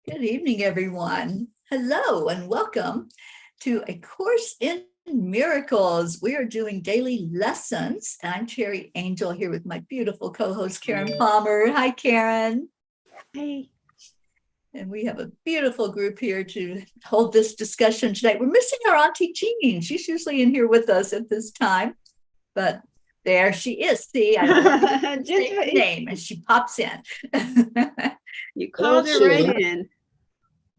Good evening, everyone. Hello and welcome to A Course in Miracles. We are doing daily lessons. I'm Cherry Angel here with my beautiful co-host, Karen Palmer. Hi, Karen. Hey. And we have a beautiful group here to hold this discussion tonight. We're missing our Auntie Jean. She's usually in here with us at this time, but there she is. See, I don't say her name and she pops in. You called her right in.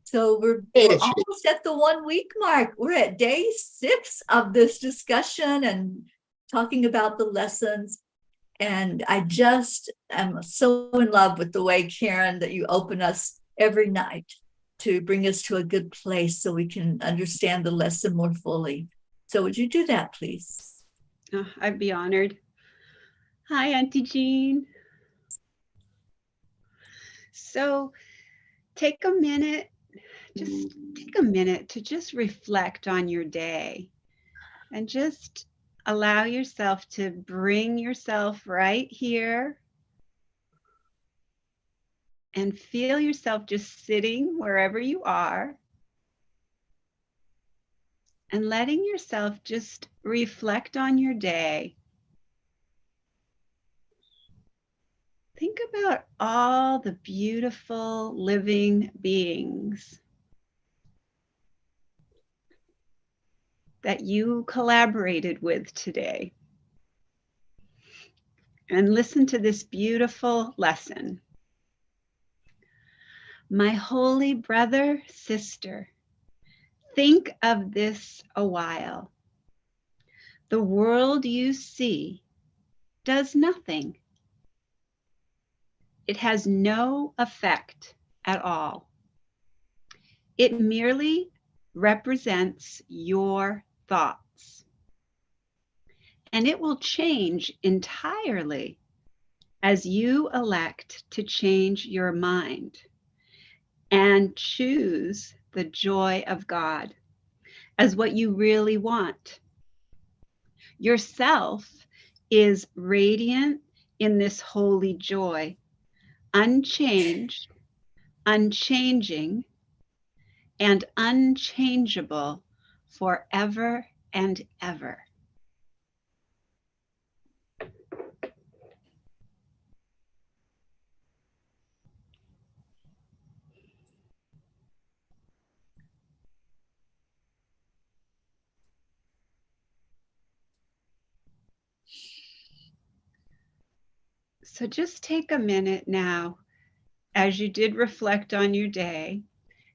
So we're almost at the 1 week mark. We're at day 6 of this discussion and talking about the lessons. And I just am so in love with the way, Karen, that you open us every night to bring us to a good place so we can understand the lesson more fully. So would you do that, please? Oh, I'd be honored. Hi, Auntie Jean. So take a minute to just reflect on your day and just allow yourself to bring yourself right here and feel yourself just sitting wherever you are and letting yourself just reflect on your day. Think about all the beautiful living beings that you collaborated with today. And listen to this beautiful lesson. My holy brother, sister, think of this a while. The world you see does nothing. It has no effect at all. It merely represents your thoughts. And it will change entirely as you elect to change your mind and choose the joy of God as what you really want. Yourself is radiant in this holy joy, unchanged, unchanging, and unchangeable forever and ever. So just take a minute now, as you did reflect on your day,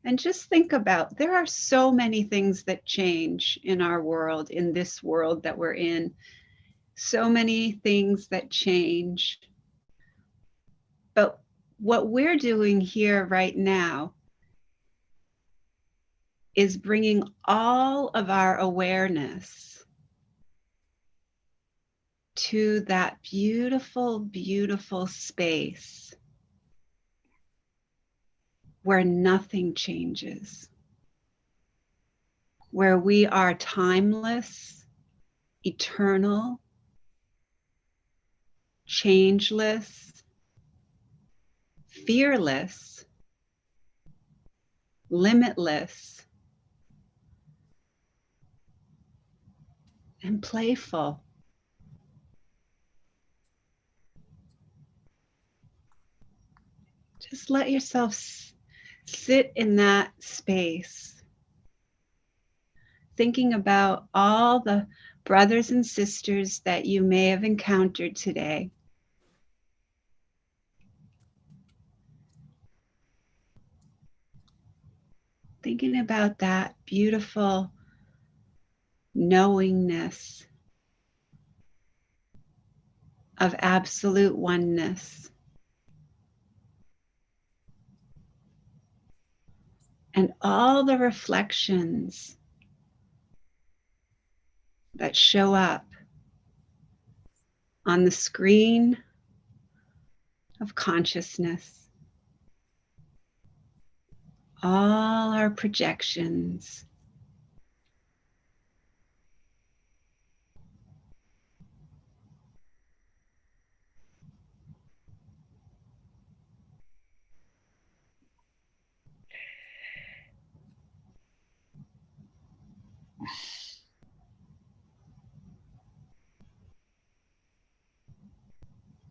and just think about, there are so many things that change in our world, in this world that we're in. So many things that change. But what we're doing here right now is bringing all of our awareness to that beautiful, beautiful space where nothing changes, where we are timeless, eternal, changeless, fearless, limitless, and playful. Just let yourself sit in that space, thinking about all the brothers and sisters that you may have encountered today. Thinking about that beautiful knowingness of absolute oneness. And all the reflections that show up on the screen of consciousness, all our projections.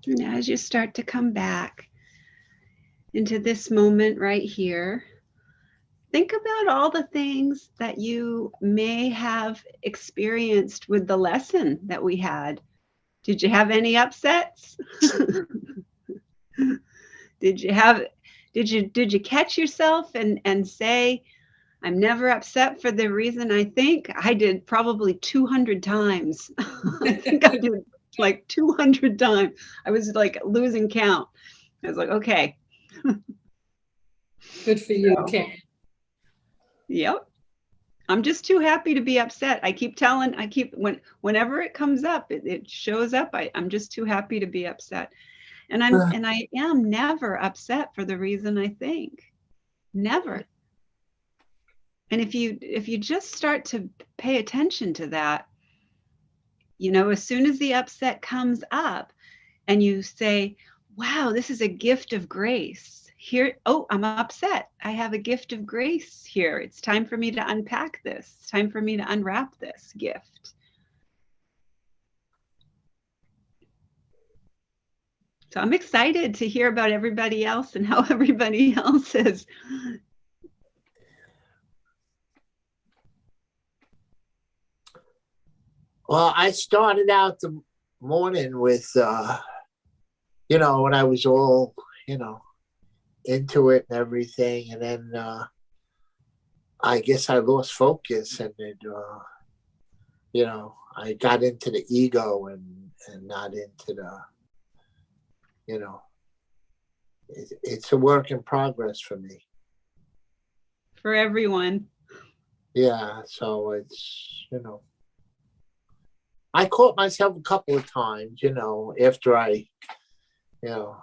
And as you start to come back into this moment right here, think about all the things that you may have experienced with the lesson that we had. Did you have any upsets? Did you catch yourself and say, I'm never upset for the reason I think? I did probably 200 times. I think I did like 200 times. I was like losing count. I was like, okay. Good for you, Kim. Yep. I'm just too happy to be upset. Whenever it comes up, it shows up. I'm just too happy to be upset. And I am never upset for the reason I think. Never. And if you just start to pay attention to that, as soon as the upset comes up and you say, wow, this is a gift of grace. Here, oh, I'm upset. I have a gift of grace here. It's time for me to unpack this. It's time for me to unwrap this gift. So I'm excited to hear about everybody else and how everybody else is. Well, I started out the morning with, when I was all, into it and everything. And then I guess I lost focus and then, I got into the ego and not into the, it's a work in progress for me. For everyone. Yeah. So it's, I caught myself a couple of times, after I, and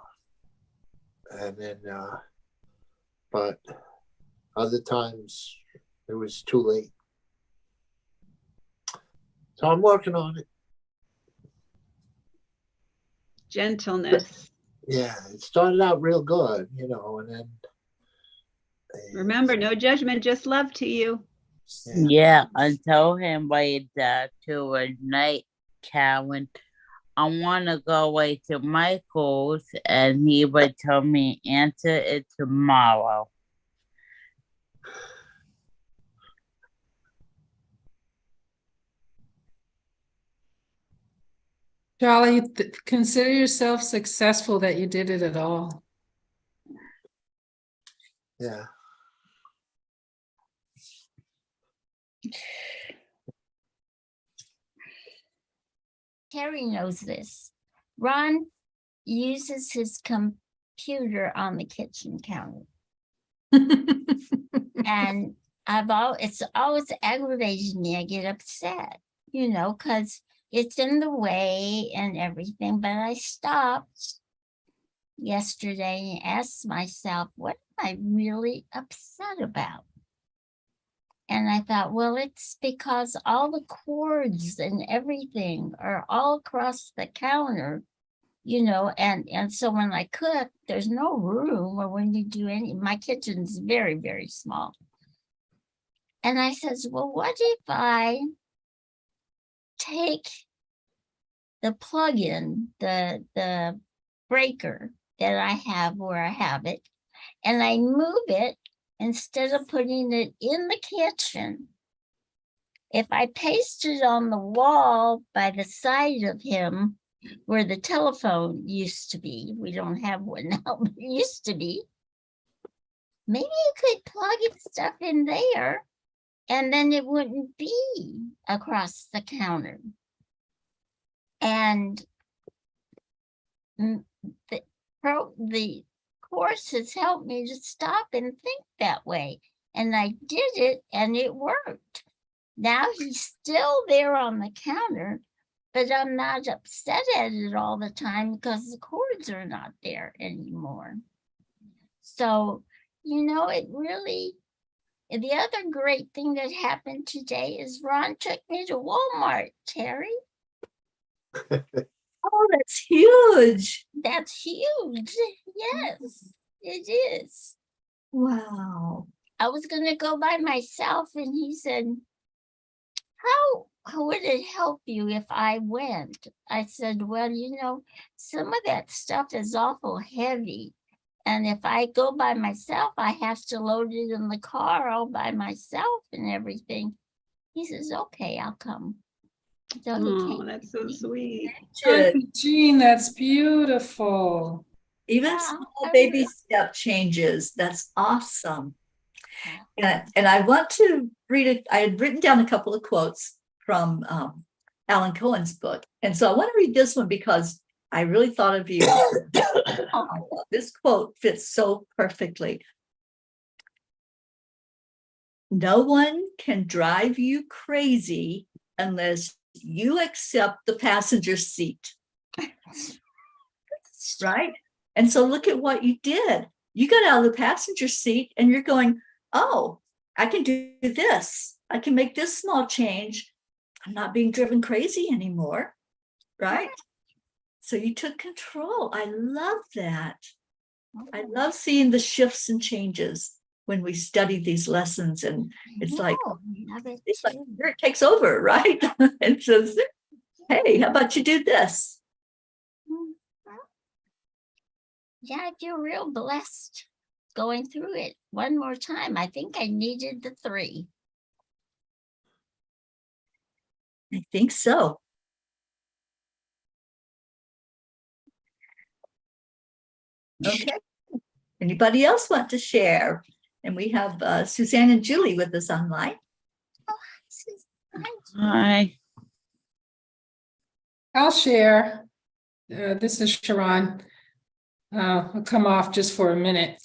then, but other times it was too late. So I'm working on it. Gentleness. Yeah, it started out real good, and then. Remember, no judgment, just love to you. Yeah, I told him right to a night challenge. I want to go away to Michael's, and he would tell me answer it tomorrow. Charlie, consider yourself successful that you did it at all. Yeah. Teri knows this. Ron uses his computer on the kitchen counter. And it's always aggravating me. I get upset, because it's in the way and everything. But I stopped yesterday and asked myself, what am I really upset about? And I thought, well, it's because all the cords and everything are all across the counter, and so when I cook, there's no room, or when you do my kitchen's very, very small. And I says, well, what if I take the plug-in, the breaker that I have where I have it, and I move it instead of putting it in the kitchen. If I paste it on the wall by the side of him where the telephone used to be, we don't have one now, but it used to be, maybe you could plug stuff in there and then it wouldn't be across the counter. And the course has helped me to stop and think that way. And I did it and it worked. Now he's still there on the counter, but I'm not upset at it all the time because the cords are not there anymore. So, it really, the other great thing that happened today is Ron took me to Walmart, Teri. Oh, that's huge. That's huge. Yes, it is. Wow. I was going to go by myself and he said, would it help you if I went? I said, well, some of that stuff is awful heavy. And if I go by myself, I have to load it in the car all by myself and everything. He says, okay, I'll come. So he Oh, came. that's so sweet. Auntie Jean, that's beautiful. Even Yeah, small I baby will. step changes. That's awesome. Yeah. And I want to read it. I had written down a couple of quotes from Alan Cohen's book. And so I want to read this one because I really thought of you. This quote fits so perfectly. No one can drive you crazy unless you accept the passenger seat. Right? And so look at what you did. You got out of the passenger seat and you're going, oh, I can do this. I can make this small change. I'm not being driven crazy anymore. Right? So you took control. I love that. I love seeing the shifts and changes when we study these lessons. And it's like here it takes over, right? And says, hey, how about you do this? Yeah, I feel real blessed going through it one more time. I think I needed the 3. I think so. Okay. Anybody else want to share? And we have Suzanne and Julie with us online. Hi. I'll share. This is Sharon. I'll come off just for a minute.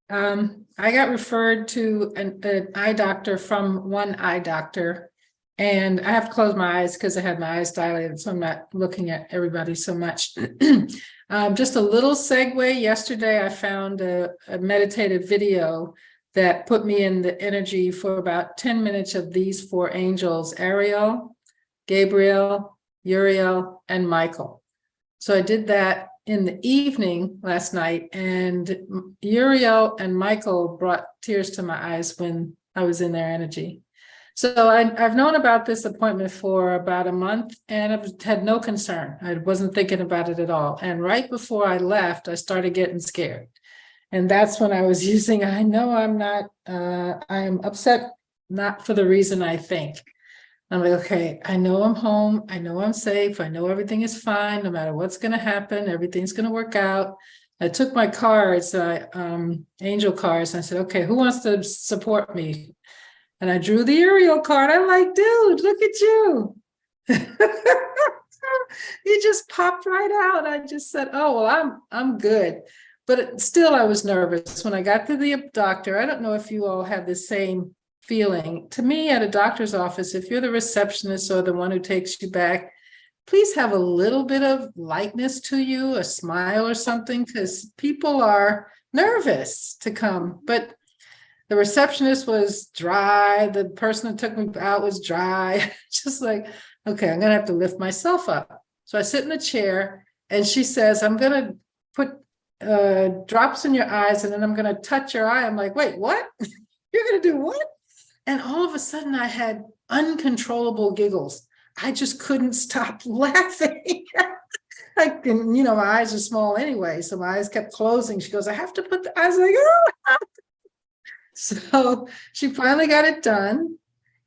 I got referred to an eye doctor from one eye doctor, and I have to close my eyes because I had my eyes dilated, so I'm not looking at everybody so much. Just a little segue. Yesterday, I found a meditative video that put me in the energy for about 10 minutes of these 4 angels: Ariel, Gabriel, Uriel, and Michael. So I did that in the evening last night, and Uriel and Michael brought tears to my eyes when I was in their energy. So I've known about this appointment for about a month, and I've had no concern. I wasn't thinking about it at all. And right before I left, I started getting scared. And that's when I was using, I know I'm not, I'm upset, not for the reason I think. I'm like, okay, I know I'm home. I know I'm safe. I know everything is fine. No matter what's going to happen, everything's going to work out. I took my cards, angel cards, and I said, okay, who wants to support me? And I drew the Ariel card. I'm like, dude, look at you. He just popped right out. I just said, oh, well, I'm good. But still, I was nervous when I got to the doctor. I don't know if you all had the same feeling. To me, at a doctor's office, if you're the receptionist or the one who takes you back, please have a little bit of lightness to you, a smile or something, because people are nervous to come. But the receptionist was dry. The person who took me out was dry. Just like, okay, I'm going to have to lift myself up. So I sit in a chair and she says, I'm going to put drops in your eyes and then I'm going to touch your eye. I'm like, wait, what? You're going to do what? And all of a sudden I had uncontrollable giggles. I just couldn't stop laughing. My eyes are small anyway. So my eyes kept closing. She goes, I have to put the eyes like, oh. So she finally got it done.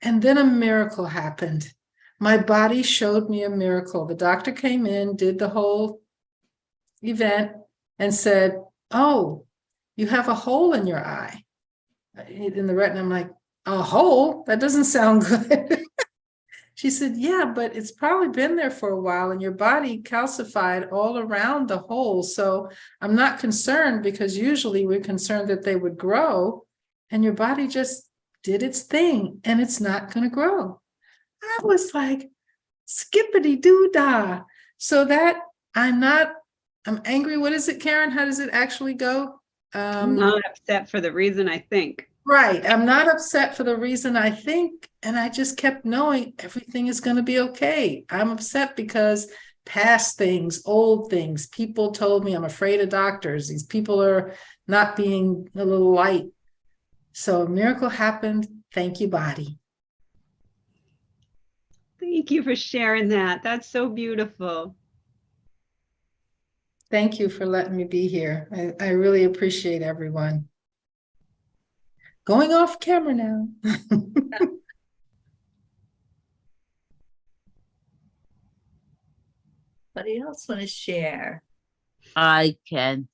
And then a miracle happened. My body showed me a miracle. The doctor came in, did the whole event and said, oh, you have a hole in your eye. In the retina, I'm like, a hole? That doesn't sound good. She said, yeah, but it's probably been there for a while and your body calcified all around the hole. So I'm not concerned because usually we're concerned that they would grow and your body just did its thing and it's not going to grow. I was like, skippity doo dah. So that I'm angry. What is it, Karen? How does it actually go? I'm not upset for the reason I think. Right. I'm not upset for the reason I think. And I just kept knowing everything is going to be okay. I'm upset because past things, old things, people told me I'm afraid of doctors. These people are not being a little light. So a miracle happened. Thank you, body. Thank you for sharing that. That's so beautiful. Thank you for letting me be here. I really appreciate everyone. Going off camera now. Anybody else want to share? I can.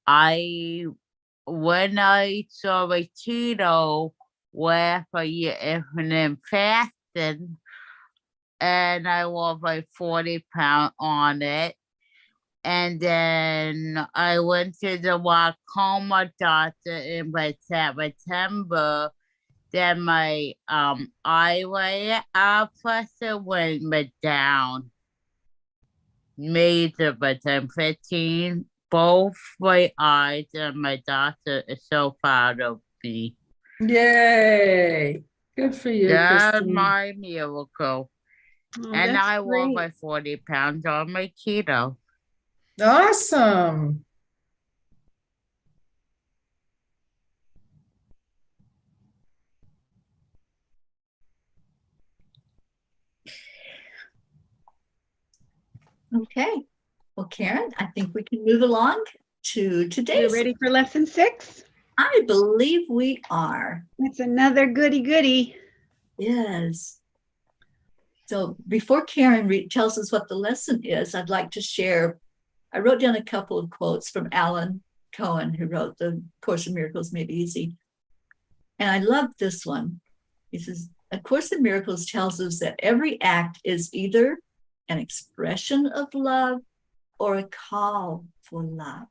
When I saw a keto where for your infinite fasting, and I lost like 40 pounds on it. And then I went to the glaucoma doctor in September. Then my eyelid pressure went down. Major, but I'm 15. Both my eyes, and my doctor is so proud of me. Yay. Good for you, That's Christine. my miracle. Oh, And that's I lost great. like 40 pounds on my keto. Awesome. Okay. Well, Karen, I think we can move along to We're today's. ready for lesson 6? I believe we are. It's another goody. Yes. So before Karen tells us what the lesson is, I'd like to share. I wrote down a couple of quotes from Alan Cohen, who wrote the Course in Miracles Made Easy. And I love this one. He says, A Course in Miracles tells us that every act is either an expression of love or a call for love.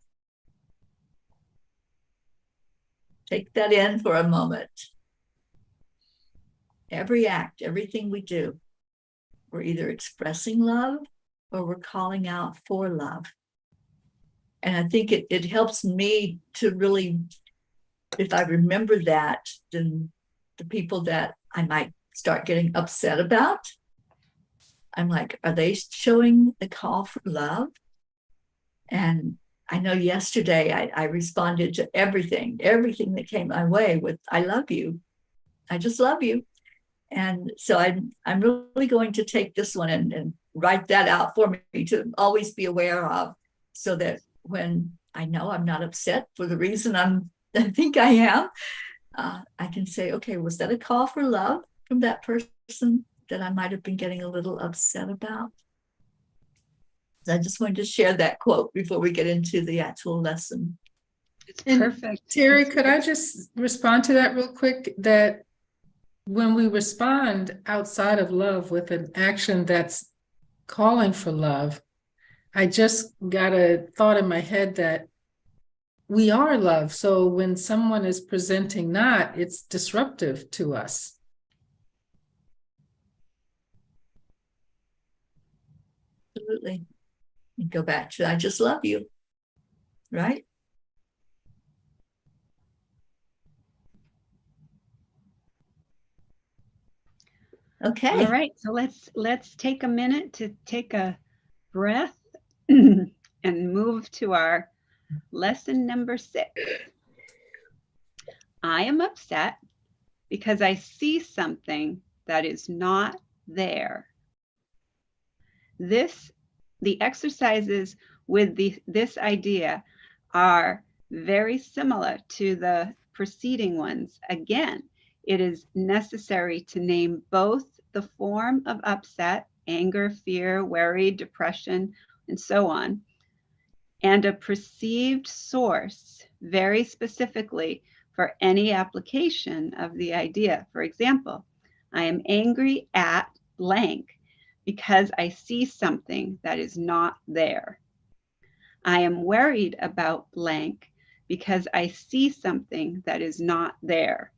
Take that in for a moment. Every act, everything we do, we're either expressing love or we're calling out for love. And I think it helps me to really, if I remember that, then the people that I might start getting upset about, I'm like, are they showing the call for love? And I know yesterday I responded to everything that came my way with, I love you. I just love you. And so I'm really going to take this one and write that out for me to always be aware of, so that when I know I'm not upset for the reason I think I am, I can say, okay, was that a call for love from that person that I might have been getting a little upset about? I just wanted to share that quote before we get into the actual lesson. It's And perfect. Teri, could I just respond to that real quick? That when we respond outside of love with an action that's calling for love, I just got a thought in my head that we are love. So when someone is presenting not, it's disruptive to us. Absolutely. You go back to, I just love you, right? Okay. All right, so let's take a minute to take a breath and move to our lesson number 6. I am upset because I see something that is not there. The exercises with this idea are very similar to the preceding ones. Again, it is necessary to name both the form of upset, anger, fear, worry, depression, and so on, and a perceived source very specifically for any application of the idea. For example, I am angry at blank because I see something that is not there. I am worried about blank because I see something that is not there.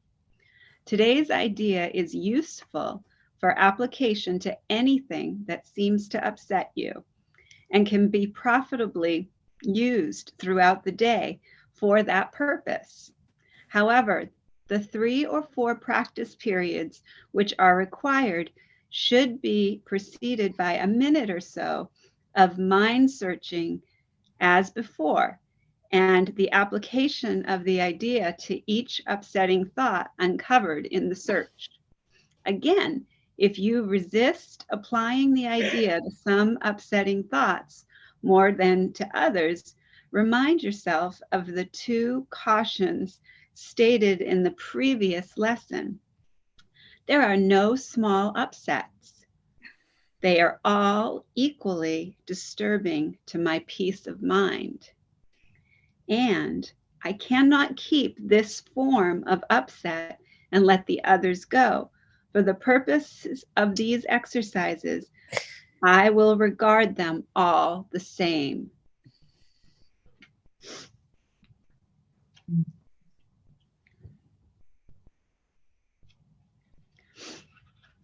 Today's idea is useful for application to anything that seems to upset you and can be profitably used throughout the day for that purpose. However, the 3 or 4 practice periods which are required should be preceded by a minute or so of mind searching as before, and the application of the idea to each upsetting thought uncovered in the search. Again, If you resist applying the idea to some upsetting thoughts more than to others, remind yourself of the 2 cautions stated in the previous lesson. There are no small upsets. They are all equally disturbing to my peace of mind. And I cannot keep this form of upset and let the others go. For the purposes of these exercises, I will regard them all the same.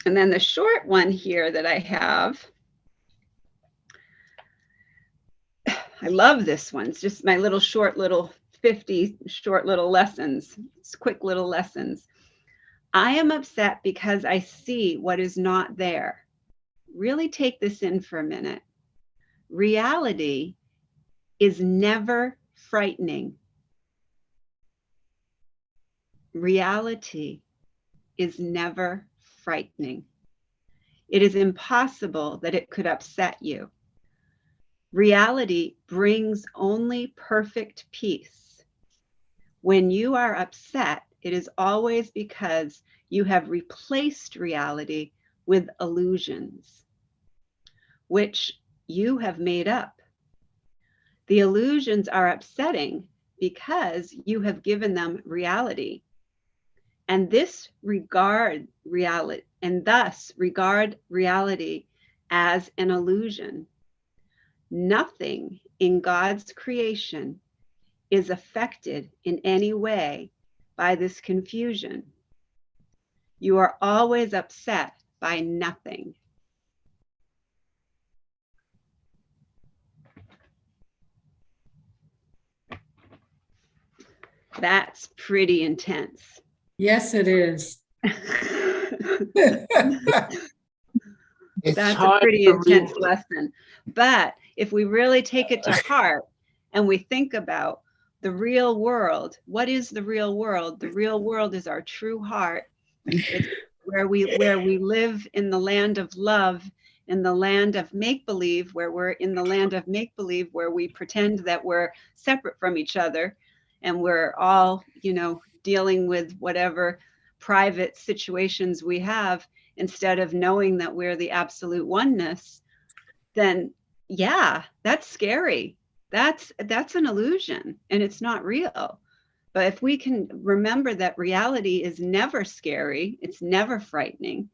And then the short one here that I have, I love this one. It's just my little short little 50 short little lessons. It's quick little lessons. I am upset because I see what is not there. Really take this in for a minute. Reality is never frightening. Reality is never frightening. It is impossible that it could upset you. Reality brings only perfect peace. When you are upset, it is always because you have replaced reality with illusions, which you have made up. The illusions are upsetting because you have given them reality. And thus regard reality as an illusion. Nothing in God's creation is affected in any way by this confusion. You are always upset by nothing. That's pretty intense. Yes, it is. That's a pretty intense lesson. But if we really take it to heart and we think about the real world, what is the real world? The real world is our true heart. It's where we live in the land of love, in the land of make-believe, where we're in the land of make-believe, where we pretend that we're separate from each other and we're all, dealing with whatever private situations we have, instead of knowing that we're the absolute oneness. Then yeah, that's scary. That's an illusion and it's not real. But if we can remember that reality is never scary, it's never frightening,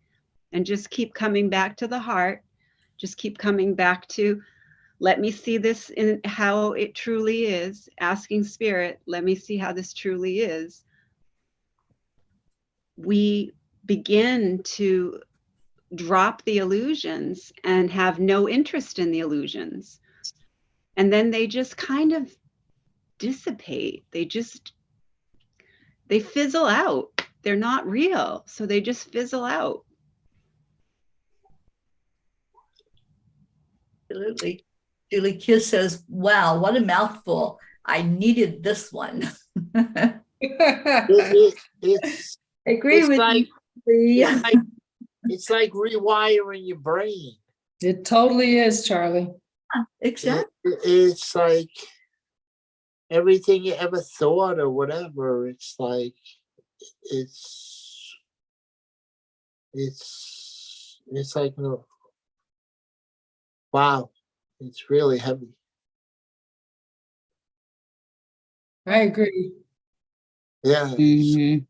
and just keep coming back to the heart, just keep coming back to, let me see this in how it truly is, asking Spirit, let me see how this truly is. We begin to drop the illusions and have no interest in the illusions. And then they just kind of dissipate. They fizzle out. They're not real. So they just fizzle out. Absolutely. Julie Q says, wow, what a mouthful. I needed this one. I agree with you. It's like rewiring your brain. It totally is, Charlie. Exactly. It's like everything you ever thought or whatever. It's like it's like, wow, it's really heavy. I agree. Yeah. Mhm.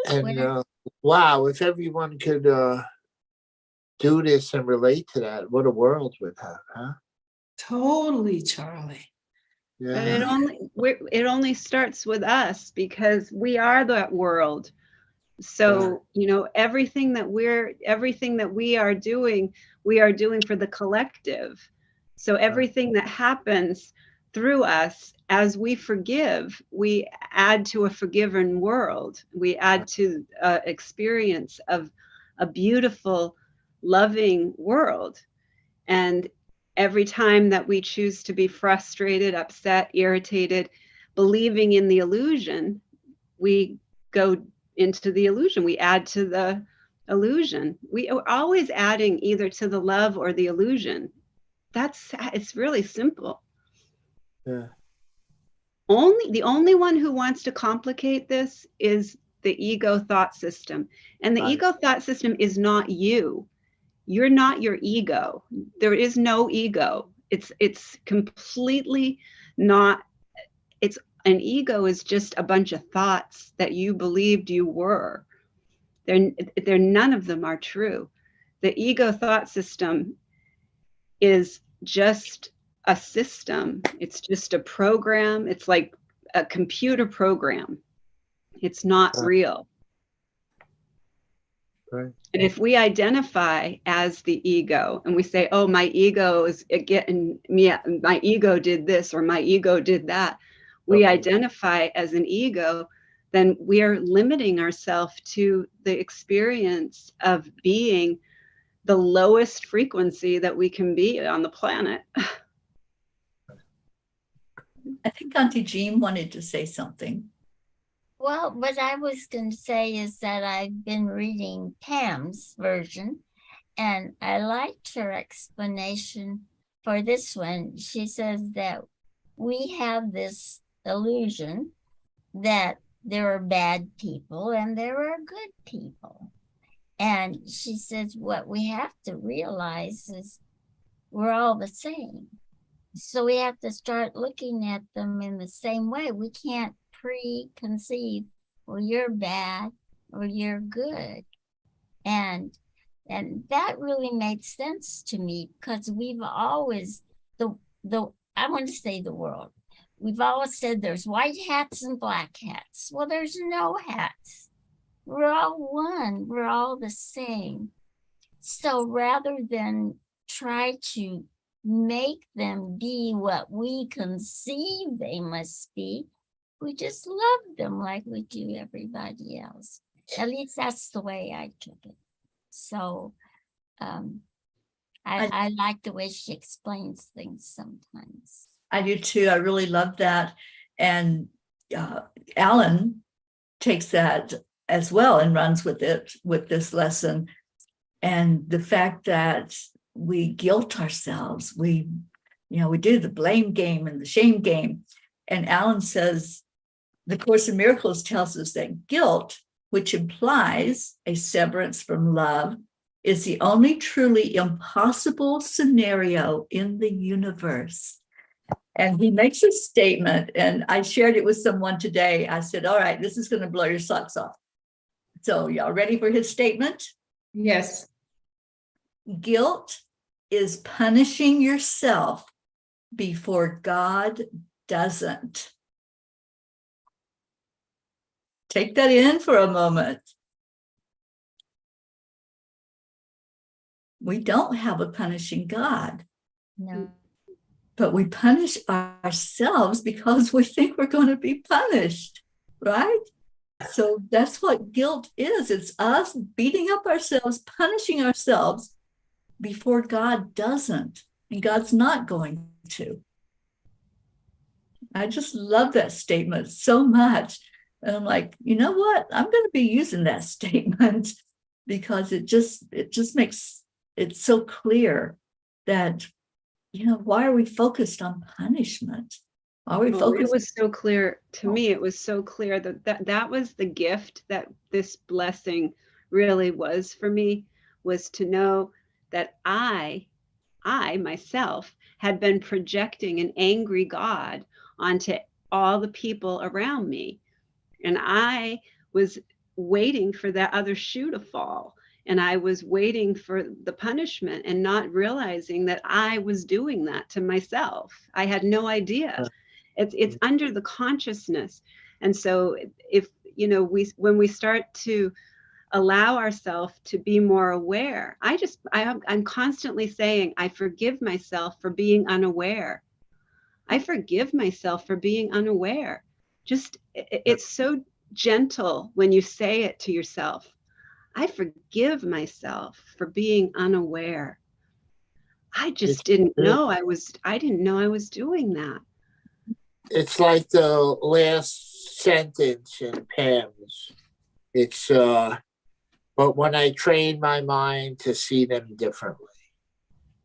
And wow, if everyone could do this and relate to that, what a world we'd have, huh? Totally, Charlie. Yeah. But it only starts with us, because we are that world. So, everything that we are doing for the collective. So everything that happens through us, as we forgive, we add to a forgiven world. We add to experience of a beautiful, loving world. And every time that we choose to be frustrated, upset, irritated, believing in the illusion, we go into the illusion. We add to the illusion. We are always adding either to the love or the illusion. It's really simple. Yeah. The only one who wants to complicate this is the ego thought system. And the Right. ego thought system is not you. You're not your ego. There is no ego. It's completely not. An ego is just a bunch of thoughts that you believed you were. They're none of them are true. The ego thought system is just a system. It's just a program. It's like a computer program. It's not real. Right. And if we identify as the ego and we say, oh, my ego is getting me, my ego did this or my ego did that, we identify as an ego, then we are limiting ourselves to the experience of being the lowest frequency that we can be on the planet. I think Auntie Jean wanted to say something. Well, what I was going to say is that I've been reading Pam's version, and I liked her explanation for this one. She says that we have this illusion that there are bad people and there are good people. And she says what we have to realize is we're all the same. So we have to start looking at them in the same way. We can't preconceive, well, you're bad or you're good. And that really made sense to me, because we've always, I want to say the world, we've always said there's white hats and black hats. Well, there's no hats. We're all one. We're all the same. So rather than try to make them be what we conceive they must be, we just love them like we do everybody else. At least that's the way I took it. So I like the way she explains things sometimes. I do too. I really love that. And Alan takes that as well and runs with it, with this lesson. And the fact that we guilt ourselves, we do the blame game and the shame game. And Alan says, the Course in Miracles tells us that guilt, which implies a severance from love, is the only truly impossible scenario in the universe. And he makes a statement, and I shared it with someone today. I said, all right, this is going to blow your socks off. So y'all ready for his statement? Yes. Guilt is punishing yourself before God doesn't. Take that in for a moment. We don't have a punishing God. No. But we punish ourselves because we think we're going to be punished, right? So that's what guilt is. It's us beating up ourselves, punishing ourselves before God doesn't. And God's not going to. I just love that statement so much. And I'm like, you know what? I'm going to be using that statement because it just makes it so clear that, why are we focused on punishment? Are we focused? It was so clear to me. It was so clear that was the gift that this blessing really was for me, was to know that I myself had been projecting an angry God onto all the people around me. And I was waiting for that other shoe to fall. And I was waiting for the punishment and not realizing that I was doing that to myself. I had no idea. It's under the consciousness. And so if, when we start to allow ourselves to be more aware, I'm constantly saying, I forgive myself for being unaware. I forgive myself for being unaware. It's so gentle when you say it to yourself. I forgive myself for being unaware. I just didn't know I was doing that. It's like the last sentence in Pam's. It's but when I train my mind to see them differently.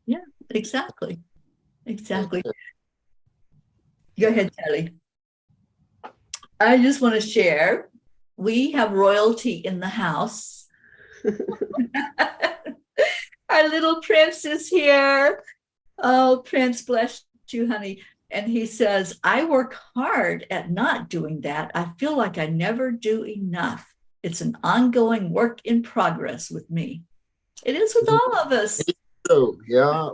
Yeah, exactly. Exactly. Go ahead, Kelly. I just want to share. We have royalty in the house. Our little prince is here. Oh, Prince, bless you, honey. And he says, I work hard at not doing that. I feel like I never do enough. It's an ongoing work in progress with me. It is with all of us. Oh, yeah.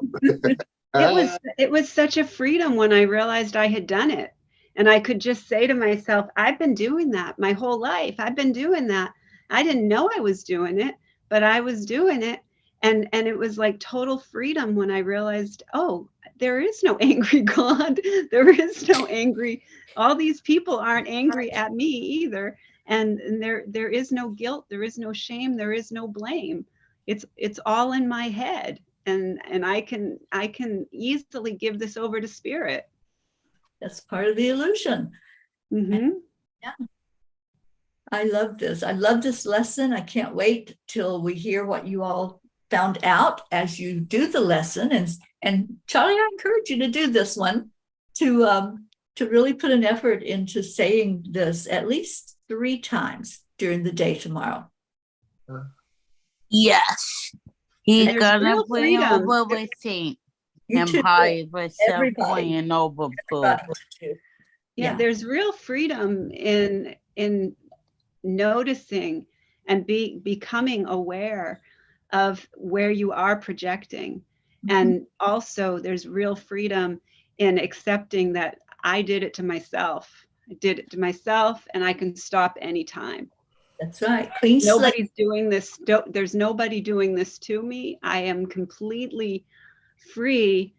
It was such a freedom when I realized I had done it. And I could just say to myself, I've been doing that my whole life. I've been doing that. I didn't know I was doing it, but I was doing it. And it was like total freedom when I realized, oh, there is no angry God. There is no angry. All these people aren't angry at me either. And there is no guilt. There is no shame. There is no blame. It's all in my head. And I can easily give this over to spirit. That's part of the illusion. Mm-hmm. Yeah. I love this. I love this lesson. I can't wait till we hear what you all found out as you do the lesson. And Charlie, I encourage you to do this one, to really put an effort into saying this at least 3 times during the day tomorrow. Yes. He's gonna play freedom. over with Saint. You And too. probably with Everybody. playing over food. Yeah, Yeah. there's real freedom in noticing and becoming aware of where you are projecting. And also there's real freedom in accepting that I did it to myself. I did it to myself, and I can stop anytime. That's right. Clean slate. Nobody's doing this. There's nobody doing this to me. I am completely free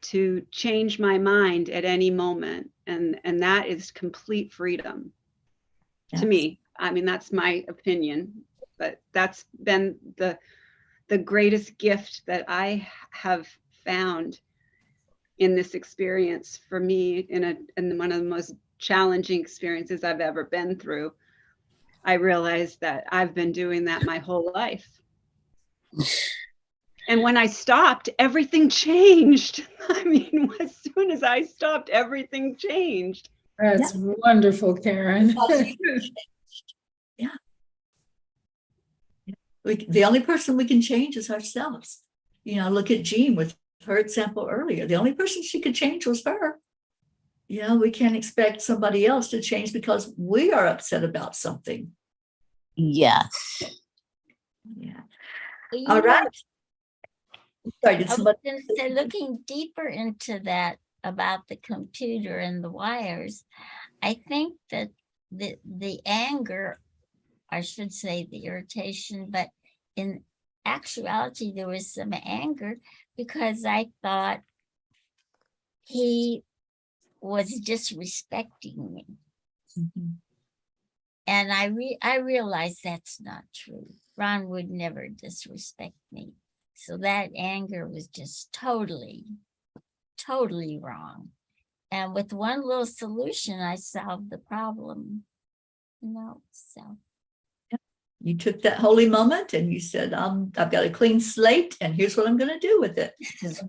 to change my mind at any moment. And that is complete freedom to me. I mean, that's my opinion, but that's been the greatest gift that I have found in this experience for me, in one of the most challenging experiences I've ever been through. I realized that I've been doing that my whole life. And when I stopped, everything changed. I mean, as soon as I stopped, everything changed. That's wonderful, Karen. Yeah. The only person we can change is ourselves. You know, look at Jean with her example earlier. The only person she could change was her. You know, we can't expect somebody else to change because we are upset about something. Yes. Yeah. Well, All right. Sorry, did I was somebody? going to say, looking deeper into that about the computer and the wires, I think that the anger, I should say the irritation, but in actuality, there was some anger because I thought he was disrespecting me. Mhm. And I realized that's not true. Ron would never disrespect me. So that anger was just totally wrong. And with one little solution, I solved the problem. So. You took that holy moment and you said, I've got a clean slate and here's what I'm going to do with it.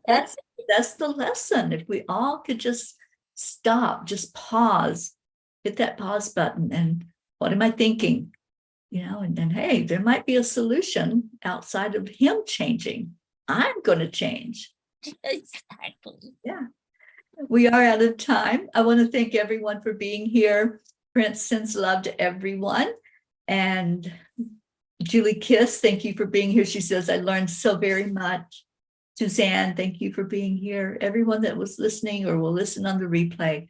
That's the lesson. If we all could just stop, just pause, hit that pause button, and what am I thinking? You know, and then, hey, there might be a solution outside of him changing. I'm going to change. Exactly. Yeah. We are out of time. I want to thank everyone for being here. Prince sends love to everyone. And Julie Kiss, thank you for being here. She says, I learned so very much. Suzanne, thank you for being here. Everyone that was listening or will listen on the replay,